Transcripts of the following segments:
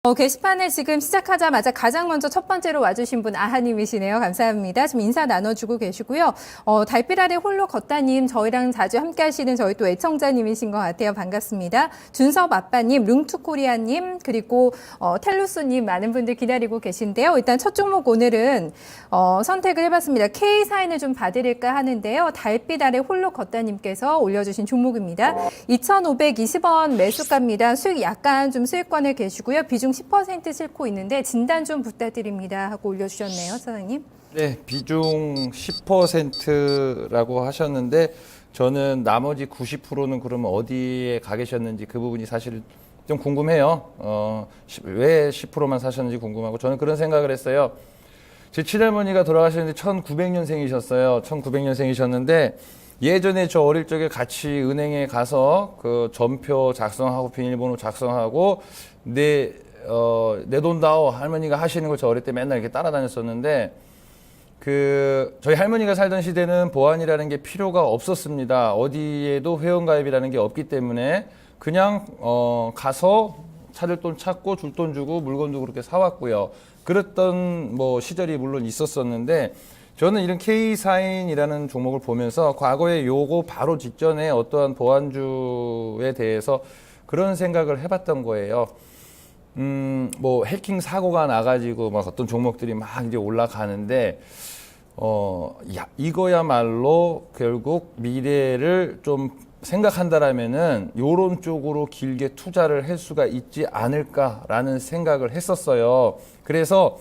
게시판에 지금 시작하자마자 가장 먼저 첫 번째로 와주신 분 아하님이시네요. 감사합니다. 지금 인사 나눠주고 계시고요. 달빛 아래 홀로 걷다님, 저희랑 자주 함께 하시는 저희 또 애청자님이신 것 같아요. 반갑습니다. 준섭 아빠님, 룽투코리아님, 그리고 텔루스님 많은 분들 기다리고 계신데요. 일단 첫 종목 오늘은 선택을 해봤습니다. K사인을 좀 봐드릴까 하는데요. 달빛 아래 홀로 걷다님께서 올려주신 종목입니다. 2,520원 매수가입니다. 수익 약간 좀 수익권을 계시고요. 비중 10% 싣고 있는데 진단 좀 부탁드립니다 하고 올려주셨네요, 사장님. 네, 비중 10%라고 하셨는데 저는 나머지 90%는 그러면 어디에 가 계셨는지 그 부분이 사실 좀 궁금해요. 왜 10%만 사셨는지 궁금하고 저는 그런 생각을 했어요. 제 친할머니가 돌아가셨는데 1900년생이셨어요. 1900년생이셨는데 예전에 저 어릴 적에 같이 은행에 가서 그 전표 작성하고 비밀번호 작성하고 내 돈 다오 할머니가 하시는 걸 저 어릴 때 맨날 이렇게 따라다녔었는데 저희 할머니가 살던 시대는 보안이라는 게 필요가 없었습니다. 어디에도 회원가입이라는 게 없기 때문에 그냥 가서 찾을 돈 찾고 줄 돈 주고 물건도 그렇게 사왔고요. 그랬던 시절이 물론 있었었는데 저는 이런 K사인이라는 종목을 보면서 과거에 요거 바로 직전에 어떠한 보안주에 대해서 그런 생각을 해봤던 거예요. 해킹 사고가 나가지고 막 어떤 종목들이 막 이제 올라가는데, 이거야말로 결국 미래를 좀 생각한다라면은 요런 쪽으로 길게 투자를 할 수가 있지 않을까라는 생각을 했었어요. 그래서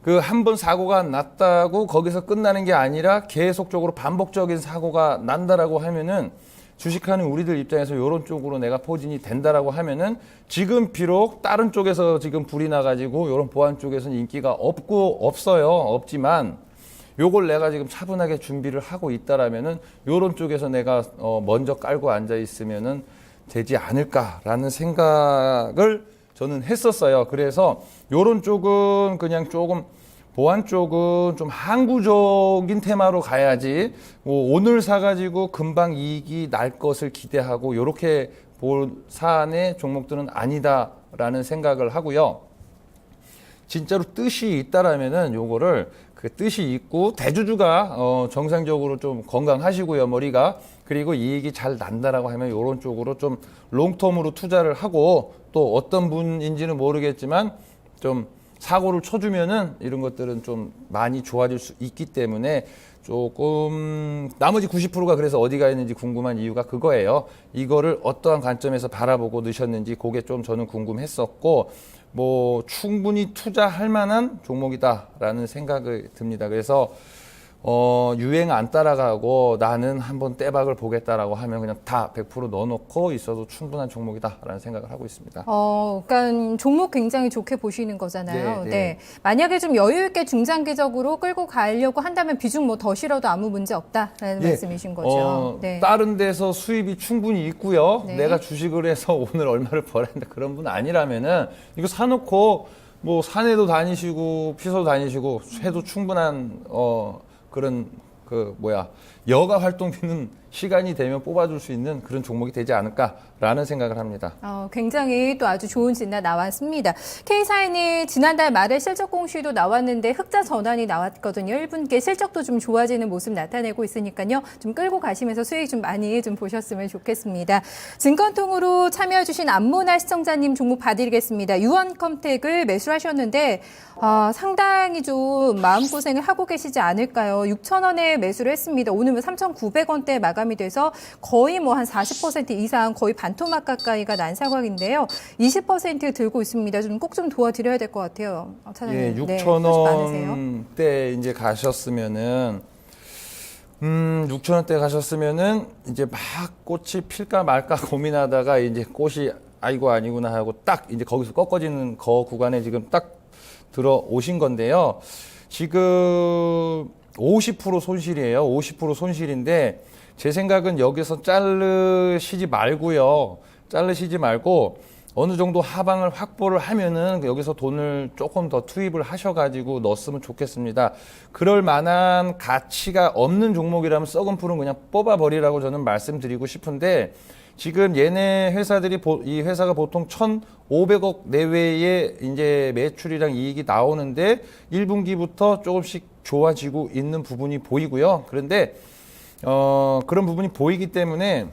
그 한 번 사고가 났다고 거기서 끝나는 게 아니라 계속적으로 반복적인 사고가 난다라고 하면은 주식하는 우리들 입장에서 이런 쪽으로 내가 포진이 된다라고 하면은 지금 비록 다른 쪽에서 지금 불이 나가지고 이런 보안 쪽에서는 인기가 없지만 요걸 내가 지금 차분하게 준비를 하고 있다라면은 요런 쪽에서 내가 먼저 깔고 앉아 있으면은 되지 않을까라는 생각을 저는 했었어요. 그래서 요런 쪽은 그냥 조금 보안 쪽은 좀 항구적인 테마로 가야지 오늘 사가지고 금방 이익이 날 것을 기대하고 요렇게 볼 사안의 종목들은 아니다라는 생각을 하고요. 진짜로 뜻이 있다라면은 요거를 그 뜻이 있고 대주주가 정상적으로 좀 건강하시고요, 머리가. 그리고 이익이 잘 난다라고 하면 요런 쪽으로 좀 롱텀으로 투자를 하고 또 어떤 분인지는 모르겠지만 좀 사고를 쳐주면은 이런 것들은 좀 많이 좋아질 수 있기 때문에 조금 나머지 90%가 그래서 어디가 있는지 궁금한 이유가 그거예요. 이거를 어떠한 관점에서 바라보고 넣으셨는지 그게 좀 저는 궁금했었고 충분히 투자할 만한 종목이다라는 생각이 듭니다. 그래서 유행 안 따라가고 나는 한번 떼박을 보겠다라고 하면 그냥 다 100% 넣어놓고 있어도 충분한 종목이다라는 생각을 하고 있습니다. 그러니까 종목 굉장히 좋게 보시는 거잖아요. 네. 네. 만약에 좀 여유 있게 중장기적으로 끌고 가려고 한다면 비중 더 실어도 아무 문제 없다라는 말씀이신 거죠. 네. 다른 데서 수입이 충분히 있고요. 네. 내가 주식을 해서 오늘 얼마를 벌어야 한다 그런 분 아니라면은 이거 사놓고 산에도 다니시고 피서도 다니시고 해도 충분한 그런 여가 활동비는 시간이 되면 뽑아줄 수 있는 그런 종목이 되지 않을까라는 생각을 합니다. 굉장히 또 아주 좋은 진단 나왔습니다. K사인이 지난달 말에 실적 공시도 나왔는데 흑자 전환이 나왔거든요. 1분기 실적도 좀 좋아지는 모습 나타내고 있으니까요. 좀 끌고 가시면서 수익 좀 많이 좀 보셨으면 좋겠습니다. 증권통으로 참여해주신 안모나 시청자님 종목 봐드리겠습니다. 유원컴텍을 매수하셨는데 상당히 좀 마음고생을 하고 계시지 않을까요? 6,000원에 매수를 했습니다. 오늘 3,900원대 마감이 돼서 거의 한 40% 이상 거의 반토막 가까이가 난 상황인데요. 20% 들고 있습니다. 꼭 좀 도와드려야 될 것 같아요. 차장님. 6,000원대 이제 가셨으면은 6,000원대 가셨으면은 이제 막 꽃이 필까 말까 고민하다가 이제 꽃이 아이고 아니구나 하고 딱 이제 거기서 꺾어지는 거 구간에 지금 딱 들어오신 건데요. 지금 50% 손실이에요. 50% 손실인데 제 생각은 여기서 자르시지 말고 어느 정도 하방을 확보를 하면은 여기서 돈을 조금 더 투입을 하셔가지고 넣었으면 좋겠습니다. 그럴 만한 가치가 없는 종목이라면 썩은 풀은 그냥 뽑아버리라고 저는 말씀드리고 싶은데 지금 얘네 회사들이 이 회사가 보통 1,500억 내외의 이제 매출이랑 이익이 나오는데 1분기부터 조금씩 좋아지고 있는 부분이 보이고요. 그런데 그런 부분이 보이기 때문에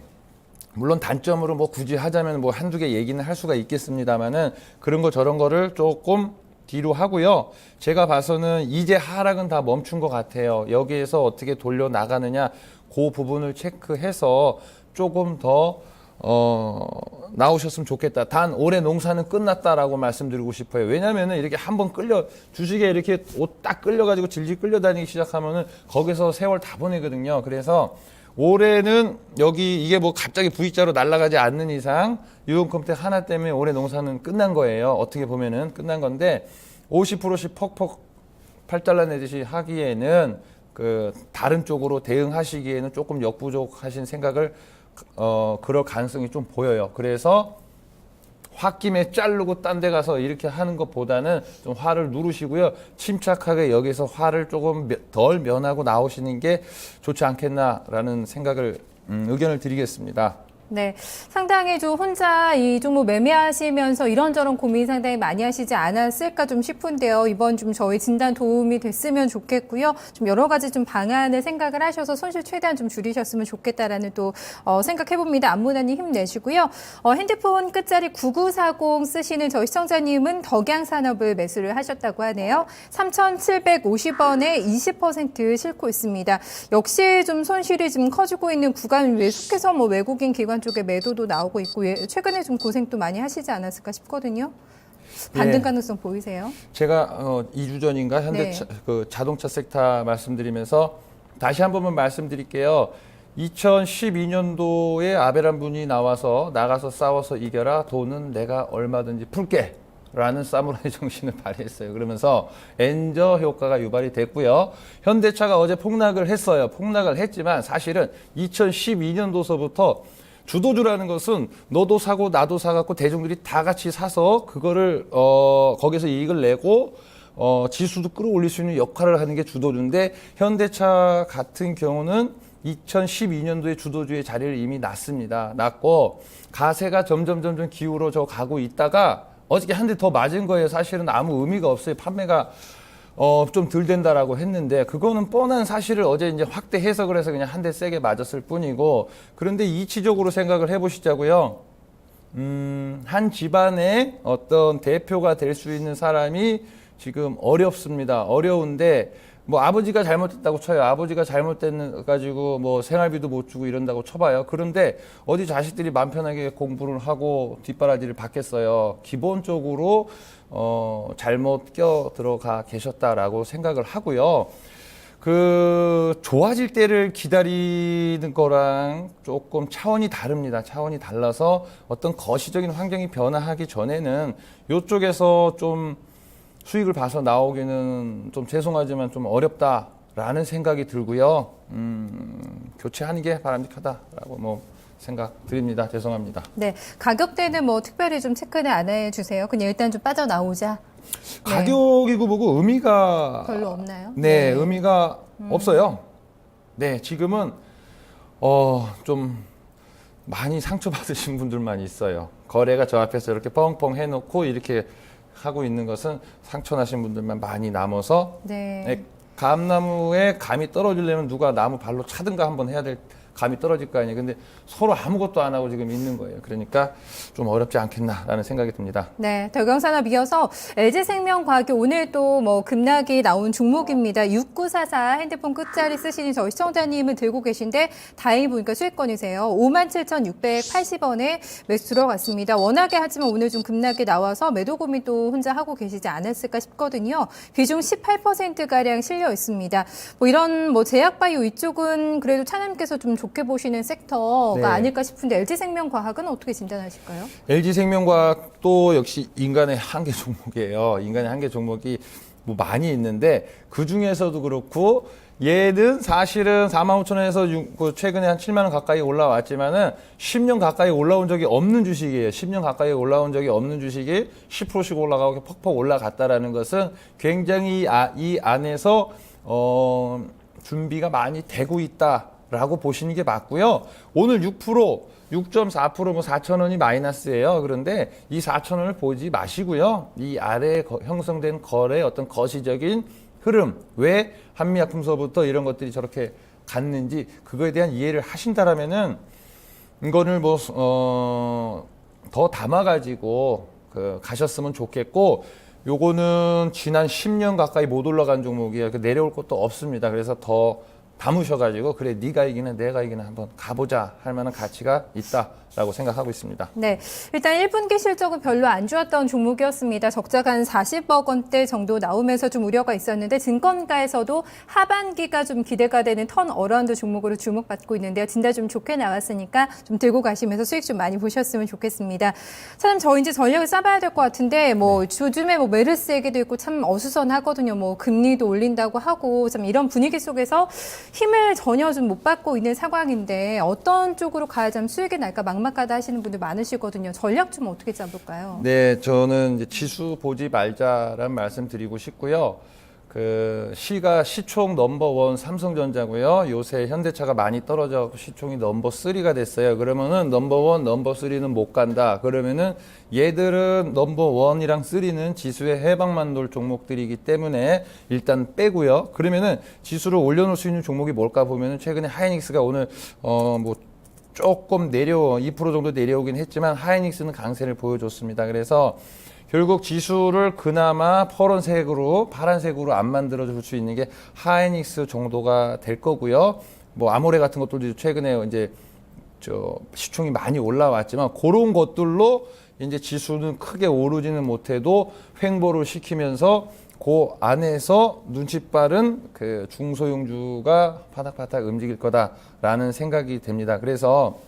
물론 단점으로 뭐 굳이 하자면 뭐 한두 개 얘기는 할 수가 있겠습니다만은 그런 거 저런 거를 조금 뒤로 하고요. 제가 봐서는 이제 하락은 다 멈춘 것 같아요. 여기에서 어떻게 돌려 나가느냐 그 부분을 체크해서 조금 더 나오셨으면 좋겠다. 단 올해 농사는 끝났다라고 말씀드리고 싶어요. 왜냐면은 이렇게 한번 주식에 이렇게 옷 딱 끌려가지고 질질 끌려다니기 시작하면은 거기서 세월 다 보내거든요. 그래서 올해는 여기 이게 뭐 갑자기 V자로 날아가지 않는 이상 유형컴택 하나 때문에 올해 농사는 끝난 거예요. 어떻게 보면은 끝난 건데 50%씩 퍽퍽 팔 잘라내듯이 하기에는 그 다른 쪽으로 대응하시기에는 조금 역부족하신 생각을 그럴 가능성이 좀 보여요. 그래서 홧김에 자르고 딴 데 가서 이렇게 하는 것보다는 좀 화를 누르시고요. 침착하게 여기서 화를 조금 덜 면하고 나오시는 게 좋지 않겠나라는 생각을 의견을 드리겠습니다. 네, 상당히 좀 혼자 이 종목 매매하시면서 이런저런 고민 상당히 많이 하시지 않았을까 좀 싶은데요. 이번 좀 저희 진단 도움이 됐으면 좋겠고요. 좀 여러 가지 좀 방안을 생각을 하셔서 손실 최대한 좀 줄이셨으면 좋겠다라는 또 생각해봅니다. 안무나님 힘내시고요. 핸드폰 끝자리 9940 쓰시는 저희 시청자님은 덕양산업을 매수를 하셨다고 하네요. 3,750원에 20% 싣고 있습니다. 역시 좀 손실이 좀 커지고 있는 구간 계속해서 뭐 외국인 기관 쪽에 매도도 나오고 있고 최근에 좀 고생도 많이 하시지 않았을까 싶거든요. 반등 가능성 보이세요? 제가 2주 전인가 현대차 그 자동차 섹터 말씀드리면서 다시 한 번만 말씀드릴게요. 2012년도에 아베란 분이 나가서 싸워서 이겨라. 돈은 내가 얼마든지 풀게. 라는 사무라이 정신을 발휘했어요. 그러면서 엔저 효과가 유발이 됐고요. 현대차가 어제 폭락을 했어요. 폭락을 했지만 사실은 2012년도서부터 주도주라는 것은 너도 사고 나도 사갖고 대중들이 다 같이 사서 그거를 거기서 이익을 내고 지수도 끌어올릴 수 있는 역할을 하는 게 주도주인데 현대차 같은 경우는 2012년도에 주도주의 자리를 이미 났고 가세가 점점 기울어져 가고 있다가 어저께 한 대 더 맞은 거예요. 사실은 아무 의미가 없어요. 판매가 좀 덜 된다라고 했는데 그거는 뻔한 사실을 어제 이제 확대 해석을 해서 그냥 한 대 세게 맞았을 뿐이고 그런데 이치적으로 생각을 해보시자고요. 한 집안의 어떤 대표가 될 수 있는 사람이 지금 어렵습니다. 어려운데 뭐 아버지가 잘못했다고 쳐요. 아버지가 잘못돼가지고 뭐 생활비도 못 주고 이런다고 쳐봐요. 그런데 어디 자식들이 마음 편하게 공부를 하고 뒷바라지를 받겠어요. 기본적으로 잘못 껴 들어가 계셨다라고 생각을 하고요. 그 좋아질 때를 기다리는 거랑 조금 차원이 다릅니다. 차원이 달라서 어떤 거시적인 환경이 변화하기 전에는 이쪽에서 좀 수익을 봐서 나오기는 좀 죄송하지만 좀 어렵다라는 생각이 들고요. 교체하는 게 바람직하다라고 뭐 생각 드립니다. 죄송합니다. 네, 가격대는 뭐 특별히 좀 체크는 안 해주세요. 그냥 일단 좀 빠져나오자. 가격이고 뭐고 의미가 별로 없나요? 네, 의미가 없어요. 네, 지금은 좀 많이 상처받으신 분들만 있어요. 거래가 저 앞에서 이렇게 뻥뻥 해놓고 이렇게 하고 있는 것은 상처나신 분들만 많이 남아서 네. 감나무에 감이 떨어지려면 누가 나무 발로 차든가 한번 해야 될 감이 떨어질 거 아니에요. 근데 서로 아무것도 안 하고 지금 있는 거예요. 그러니까 좀 어렵지 않겠나라는 생각이 듭니다. 네, 덕영산업 이어서 LG생명과학이 오늘 또 뭐 급락이 나온 종목입니다. 6944 핸드폰 끝자리 쓰시는 저희 시청자님은 들고 계신데 다행히 보니까 수익권이세요. 57,680원에 매수 들어갔습니다. 워낙에 하지만 오늘 좀 급락이 나와서 매도 고민 또 혼자 하고 계시지 않았을까 싶거든요. 비중 18%가량 실려 있습니다. 뭐 이런 뭐 제약바이오 이쪽은 그래도 차남께서 좀 좋게 보시는 섹터가 네. 아닐까 싶은데 LG생명과학은 어떻게 진단하실까요? LG생명과학도 역시 인간의 한계 종목이에요. 인간의 한계 종목이 뭐 많이 있는데 그 중에서도 그렇고 얘는 사실은 45,000원에서 최근에 한 7만 원 가까이 올라왔지만은 10년 가까이 올라온 적이 없는 주식이에요. 10년 가까이 올라온 적이 없는 주식이 10%씩 올라가고 퍽퍽 올라갔다라는 것은 굉장히 이 안에서 준비가 많이 되고 있다라고 보시는 게 맞고요. 오늘 6% 6.4%뭐 4,000원이 마이너스예요. 그런데 이 4,000원을 보지 마시고요. 이 아래에 형성된 거래의 어떤 거시적인 흐름, 왜 한미약품서부터 이런 것들이 저렇게 갔는지 그거에 대한 이해를 하신다라면은 이거를 더 담아가지고 가셨으면 좋겠고, 요거는 지난 10년 가까이 못 올라간 종목이에요. 내려올 것도 없습니다. 그래서 더 담으셔가지고 그래 네가 이기는 내가 이기는 한번 가보자 할 만한 가치가 있다라고 생각하고 있습니다. 네, 일단 1분기 실적은 별로 안 좋았던 종목이었습니다. 적자가 한 40억 원대 정도 나오면서 좀 우려가 있었는데 증권가에서도 하반기가 좀 기대가 되는 턴 어라운드 종목으로 주목받고 있는데요. 진짜 좀 좋게 나왔으니까 좀 들고 가시면서 수익 좀 많이 보셨으면 좋겠습니다. 참 저 이제 전략을 짜봐야 될 것 같은데 요즘에 메르스 얘기도 있고 참 어수선하거든요. 금리도 올린다고 하고 참 이런 분위기 속에서 힘을 전혀 좀 못 받고 있는 상황인데 어떤 쪽으로 가야 좀 수익이 날까 막막하다 하시는 분들 많으시거든요. 전략 좀 어떻게 짜볼까요? 네, 저는 이제 지수 보지 말자라는 말씀 드리고 싶고요. 시총 넘버원 삼성전자고요. 요새 현대차가 많이 떨어져 시총이 넘버 3가 됐어요. 그러면은 넘버원, 넘버 3는 못 간다. 그러면은 얘들은 넘버원이랑 3는 지수에 해방만 놓을 종목들이기 때문에 일단 빼고요. 그러면은 지수를 올려놓을 수 있는 종목이 뭘까 보면은 최근에 하이닉스가 오늘 조금 2% 정도 내려오긴 했지만 하이닉스는 강세를 보여줬습니다. 그래서 결국 지수를 그나마 파란색으로 안 만들어줄 수 있는 게 하이닉스 정도가 될 거고요. 아모레 같은 것들도 최근에 이제 시총이 많이 올라왔지만 그런 것들로 이제 지수는 크게 오르지는 못해도 횡보를 시키면서 그 안에서 눈치 빠른 중소형주가 파닥파닥 움직일 거다라는 생각이 됩니다. 그래서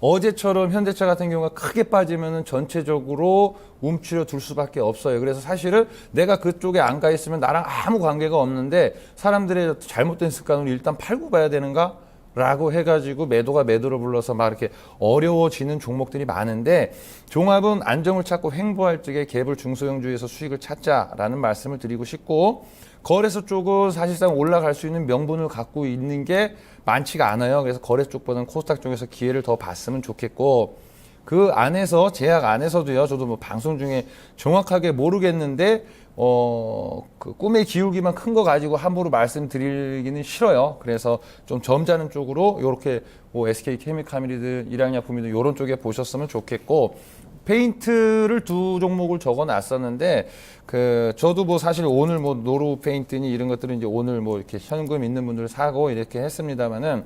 어제처럼 현대차 같은 경우가 크게 빠지면은 전체적으로 움츠려 둘 수밖에 없어요. 그래서 사실은 내가 그쪽에 안 가 있으면 나랑 아무 관계가 없는데 사람들의 잘못된 습관으로 일단 팔고 봐야 되는가? 라고 해가지고 매도를 불러서 막 이렇게 어려워지는 종목들이 많은데 종합은 안정을 찾고 횡보할 적에 갭을 중소형주에서 수익을 찾자라는 말씀을 드리고 싶고, 거래소 쪽은 사실상 올라갈 수 있는 명분을 갖고 있는 게 많지가 않아요. 그래서 거래소 쪽보다는 코스닥 쪽에서 기회를 더 봤으면 좋겠고, 그 안에서 제약 안에서도요. 저도 방송 중에 정확하게 모르겠는데 꿈의 기울기만 큰 거 가지고 함부로 말씀드리기는 싫어요. 그래서 좀 점잖은 쪽으로 이렇게 SK 케미칼리드, 일양약품이든 이런 쪽에 보셨으면 좋겠고, 페인트를 2 종목을 적어놨었는데 저도 사실 오늘 노루 페인트니 이런 것들은 이제 오늘 이렇게 현금 있는 분들 사고 이렇게 했습니다만은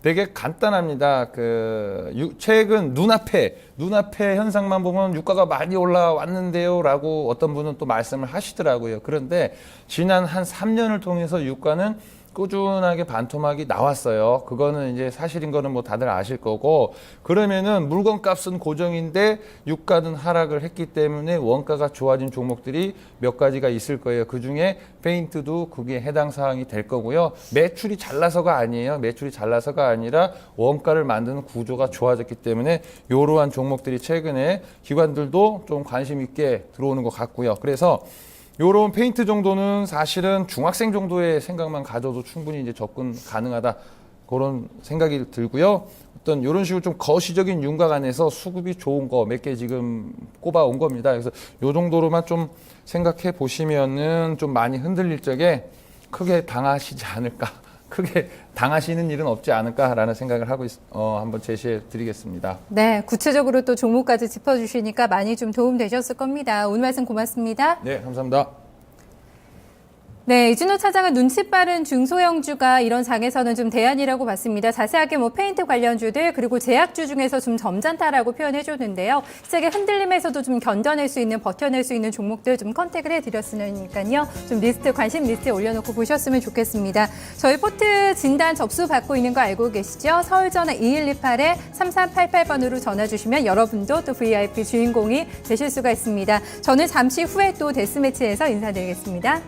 되게 간단합니다. 최근 눈앞에 현상만 보면 유가가 많이 올라왔는데요 라고 어떤 분은 또 말씀을 하시더라고요. 그런데 지난 한 3년을 통해서 유가는 꾸준하게 반토막이 나왔어요. 그거는 이제 사실인 거는 다들 아실 거고, 그러면은 물건 값은 고정인데 유가는 하락을 했기 때문에 원가가 좋아진 종목들이 몇 가지가 있을 거예요. 그 중에 페인트도 그게 해당 사항이 될 거고요. 매출이 잘나서가 아니에요. 매출이 잘나서가 아니라 원가를 만드는 구조가 좋아졌기 때문에 이러한 종목들이 최근에 기관들도 좀 관심 있게 들어오는 것 같고요. 그래서 요런 페인트 정도는 사실은 중학생 정도의 생각만 가져도 충분히 이제 접근 가능하다, 그런 생각이 들고요. 어떤 요런 식으로 좀 거시적인 윤곽 안에서 수급이 좋은 거 몇 개 지금 꼽아 온 겁니다. 그래서 요 정도로만 좀 생각해 보시면은 좀 많이 흔들릴 적에 크게 당하시지 않을까, 크게 당하시는 일은 없지 않을까라는 생각을 하고 한번 제시해 드리겠습니다. 네, 구체적으로 또 종목까지 짚어주시니까 많이 좀 도움되셨을 겁니다. 오늘 말씀 고맙습니다. 네, 감사합니다. 네, 이준호 차장은 눈치 빠른 중소형주가 이런 장에서는 좀 대안이라고 봤습니다. 자세하게 페인트 관련주들 그리고 제약주 중에서 좀 점잖다라고 표현해 줬는데요. 시장의 흔들림에서도 좀 견뎌낼 수 있는, 버텨낼 수 있는 종목들 좀 컨택을 해드렸으니까요. 좀 관심 리스트에 올려놓고 보셨으면 좋겠습니다. 저희 포트 진단 접수 받고 있는 거 알고 계시죠? 서울전화 2128-3388번으로 전화 주시면 여러분도 또 VIP 주인공이 되실 수가 있습니다. 저는 잠시 후에 또 데스매치에서 인사드리겠습니다.